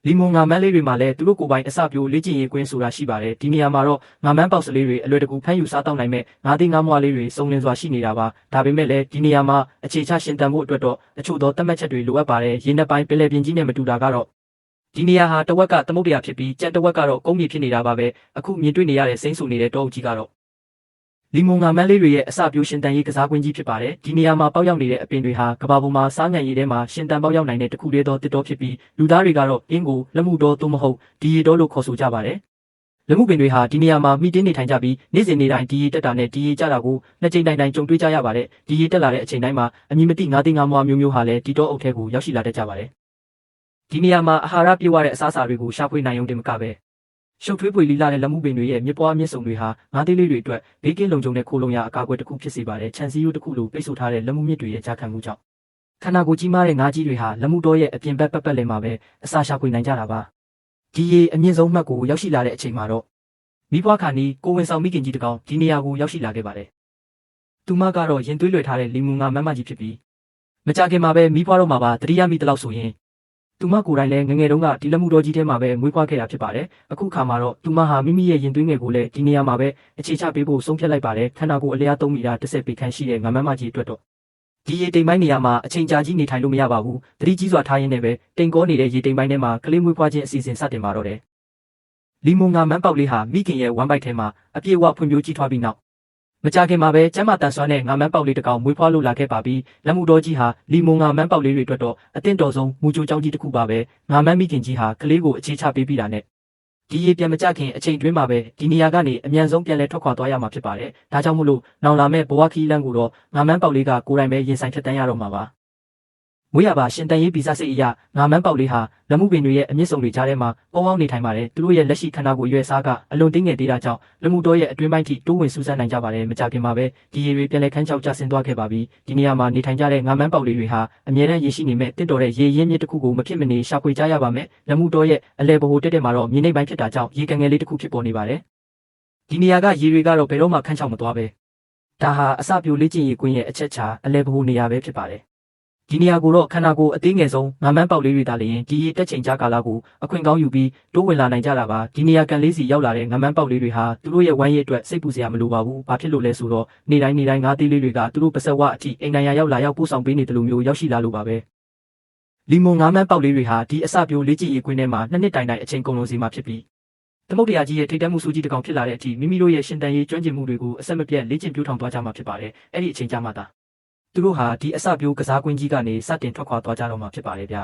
လီမွန်ငါမန်းလေးတွေမှာလည်းသူတို့ကိုယ်ပိုင်အစပြိုလေ့ကျင့်ရေးကွင်းဆိုတာရှိပါတယ်ဒီနေရာမှာတော့ငါမန်းပေါက်စလေးတွေအလွယ်တကူဖမ်းယူစားတောက်နိုင်မဲ့ငါးသိန်းငါးမွားလေးတွေစုံလင်စွာရှိနေတာပါဒါပေမဲ့လည်းဒီနေရာမှာအခြေချရှင်တန်ဖို့အတွက်တော့အချို့သောသတ်မှတ်ချက်တွေလိုအပ်ပါတယ်ရင်းနှက်ပိုင်းပင်လယ်ပြင်ကြီးနဲ့မတူတာကတော့ဒီနေရာဟာတဝက်ကသမုဒ္ဒရာဖြစ်ပြီးကြက်တဝက်ကတော့ကုန်းမြေဖြစ်နေတာပါပဲအခုမြင်တွေ့နေရတဲ့စိမ့်ဆူနေတဲ့တောအုပ်ကြီးကတော့လီမွန်ငါမန်းလေးတွေရဲ့အစပြိုရှင်တန်ရေးကစားကွင်းကြီးဖြစ်ပါတယ်ဒီနေရာမှာပေါက်ရောက်နေတဲ့အပင်တွေဟာကဘာပေါ်မှာစားငံရည်ထဲမှာရှင်တန်ပေါက်ရောက်နိုင်တဲ့တစ်ခုတည်းသောတစ်တောဖြစ်ပြီးလူသားတွေကတော့အင်းကိုလက်မှုတော်သို့မဟုတ်ဒီရီတော်လို့ခေါ်ဆိုကြပါတယ်လက်မှုပင်တွေဟာဒီနေရာမှာမိတင်းနေထိုင်ကြပြီးနေ့စဉ်နေ့တိုင်းဒီရီတက်တာနဲ့ဒီရီကျတာကိုနှစ်ကြိမ်တိုင်းကြုံတွေ့ကြရပါတယ်ဒီရီတက်လာတဲ့အချိန်တိုင်းမှာအမည်မသိငါးသိန်းငါးမွားမျိုးဟာလည်းဒီတောအုပ်ထဲကိုရောက်ရှိလာတတ်ကြပါတယ်ဒီနေရာမှာအာဟာရပြည့်ဝတဲ့အစားအစာတွေကိုရှာဖွေနိုင်ုံတင်မကပဲရှုပ်ထွေးပွေလီလာတဲ့လက်မှုပင်တွေရဲ့မြစ်ပွားမြစ်ဆုံတွေဟာငါးသေးလေးတွေအတွက်ဘေးကင်းလုံခြုံတဲ့ခိုးလုံရအကာအကွယ်တစ်ခုဖြစ်စေပါတယ်ခြံစည်းရိုးတစ်ခုလိုပိတ်ဆို့ထားတဲ့လက်မှုမြစ်တွေရဲ့ကြားခံမှုကြောင့်ခန္ဓာကိုယ်ကြီးမားတဲ့ငါးကြီးတွေဟာလက်မှုတော်ရဲ့အပြင်ဘက်ပတ်လည်မှာပဲအစာရှာဖွေနိုင်ကြတာပါဒီရေအမြင့်ဆုံးမှတ်ကိုရောက်ရှိလာတဲ့အချိန်မှာတော့မိဘခါနီကိုဝင်ဆောင်မိခင်ကြီးတကောင်ဒီနေရာကိုရောက်ရှိလာခဲ့ပါတယ်သူမကတော့ရင်သွေးလွယ်ထားတဲ့လီမွန်ငါမန်းမကြီးဖြစ်ပြီးမကြခင်မှာပဲမိဘတော်မှာပါတတိယမိတလောက်ဆိုရင်သူမကိုယ်တိုင်လည်းငငယ်တုန်းကဒီလက်မှုတော်ကြီးထဲမှာပဲမွေးဖွားခဲ့တာဖြစ်ပါတယ်အခုခါမှာတော့သူမဟာမိမိရဲ့ရင်သွေးငယ်ကိုလည်းဒီနေရာမှာပဲအခြေချပေးဖို့ဆုံးဖြတ်လိုက်ပါတယ်ခန္ဓာကိုယ်အလျား3မီတာ10ပေခန့်ရှိတဲ့ငမန်းမကြီးအတွက်တော့ဒီရေတိမ်ပိုင်းနေရာမှာအချိန်ကြာကြီးနေထိုင်လို့မရပါဘူးတတိကြီးစွာထားရင်းနဲ့ပဲတိမ်ကောနေတဲ့ရေတိမ်ပိုင်းထဲမှာကလေးမွေးဖွားခြင်းအစီအစဉ်စတင်ပါတော့တယ်လီမွန်ငါမန်းပေါက်လေးဟာမိခင်ရဲ့ဝမ်းပိုက်ထဲမှာအပြည့်အဝဖွံ့ဖြိုးကြီးထွားပြီးနောက်မကြခင်မှာပဲကျမ်းမာတန်ဆွမ်းတဲ့ငါမန်းပေါက်လေးတစ်ကောင်မွေးဖွားလို့လာခဲ့ပါပြီးလက်မှုတော်ကြီးဟာလီမွန်ငါမန်းပေါက်လေးတွေအတွက်တော့အသင့်တော်ဆုံးမူကြိုကြောင်းကြီးတစ်ခုပါပဲငါမန်းမိခင်ကြီးဟာကလေးကိုအခြေချပေးပြီးတာနဲ့ဒီရေပြန်မကြခင်အချိန်တွင်းမှာပဲဒီနေရာကနေအမြန်ဆုံးပြန်လဲထွက်ခွာသွားရမှာဖြစ်ပါတယ်ဒါကြောင့်မို့လို့နောင်လာမဲ့ဘဝခီးလန်းကိုတော့ငါမန်းပေါက်လေးကကိုယ်တိုင်ပဲရင်ဆိုင်ဖြတ်တန်းရတော့မှာပါမွေးရပါရှင်တန်ရေးဗီဇစိတ်အရာငါမန်းပေါက်လေးဟာလက်မှုပင်တွေရဲ့အမြင့်ဆုံးတွေကြားထဲမှာပေါင်းပေါင်းနေထိုင်ပါတယ်သူတို့ရဲ့လက်ရှိခန္ဓာကိုယ်ရွယ်စားကအလွန်တင်းငယ်သေးတာကြောင့်လက်မှုတော်ရဲ့အတွင်းပိုင်းထိတိုးဝင်စူးစမ်းနိုင်ကြပါတယ်မကြခင်မှာပဲဒီရေတွေပြန်လဲခန်းချောက်ကျဆင်းသွားခဲ့ပါပြီဒီနေရာမှာနေထိုင်ကြတဲ့ငါမန်းပေါက်လေးတွေဟာအမြဲတမ်းရေရှိနေမဲ့တင့်တော်တဲ့ရေရင်းမြစ်တစ်ခုကိုမဖြစ်မနေရှာဖွေကြရပါမယ်လက်မှုတော်ရဲ့အလဲဘိုတက်မှာတော့မြေနိမ့်ပိုင်းဖြစ်တာကြောင့်ရေကန်ငယ်လေးတစ်ခုဖြစ်ပေါ်နေပါတယ်ဒီနေရာကရေတွေကတော့ဘယ်တော့မှခန်းချောက်မသွားပဲဒါဟာအစပြိုလေ့ကျင့်ရေးကွင်းရဲ့အချက်ချာအလဲဘိုနေရာပဲဖြစ်ပါတယ်ဒီနေရာကိုတော့ခန္ဓာကိုယ်အသေးငယ်ဆုံးငါမန်းပေါက်လေးတွေတာလျင်ဒီရေတက်ချိန်ကြားကာလကိုအခွင့်ကောင်းယူပြီးတိုးဝင်လာနိုင်ကြတာပါဒီနေရာကန်လေးစီရောက်လာတဲ့ငါမန်းပေါက်လေးတွေဟာသူတို့ရဲ့ဝမ်းရည်အတွက်စိတ်ပူစရာမလိုပါဘူးဘာဖြစ်လို့လဲဆိုတော့နေတိုင်းငါးသေးလေးတွေကသူတို့ပစက်ဝအထိအိမ်နိုင်ရာရောက်လာရောက်ပို့ဆောင်ပေးနေတယ်လို့မျိုးရောက်ရှိလာလို့ပါပဲလီမွန်ငါမန်းပေါက်လေးတွေဟာဒီအစပြိုလေ့ကျင့်ရေးကွင်းထဲမှာနှစ်တိုင်အချိန်ကုန်လုံးစီမှာဖြစ်ပြီးသမုဒ္ဒရာကြီးရဲ့ထိပ်တန်းမှုစူးကြီးတစ်ကောင်ဖြစ်လာတဲ့အထိမိမိတို့ရဲ့ရှင်တန်ရေးကျွမ်းကျင်မှုတွေကိုအဆက်မပြတ်လေ့ကျင့်ပြိုးထောင်သွားကြမှာဖြစ်ပါတယ်အဲ့ဒီအချိန်ကြာမှသာသူတို့ဟာဒီအစပြိုးကစားကွင်းကြီးကနေစတင်ထွက်ခွာသွားကြတော့မှာဖြစ်ပါတယ်ဗျာ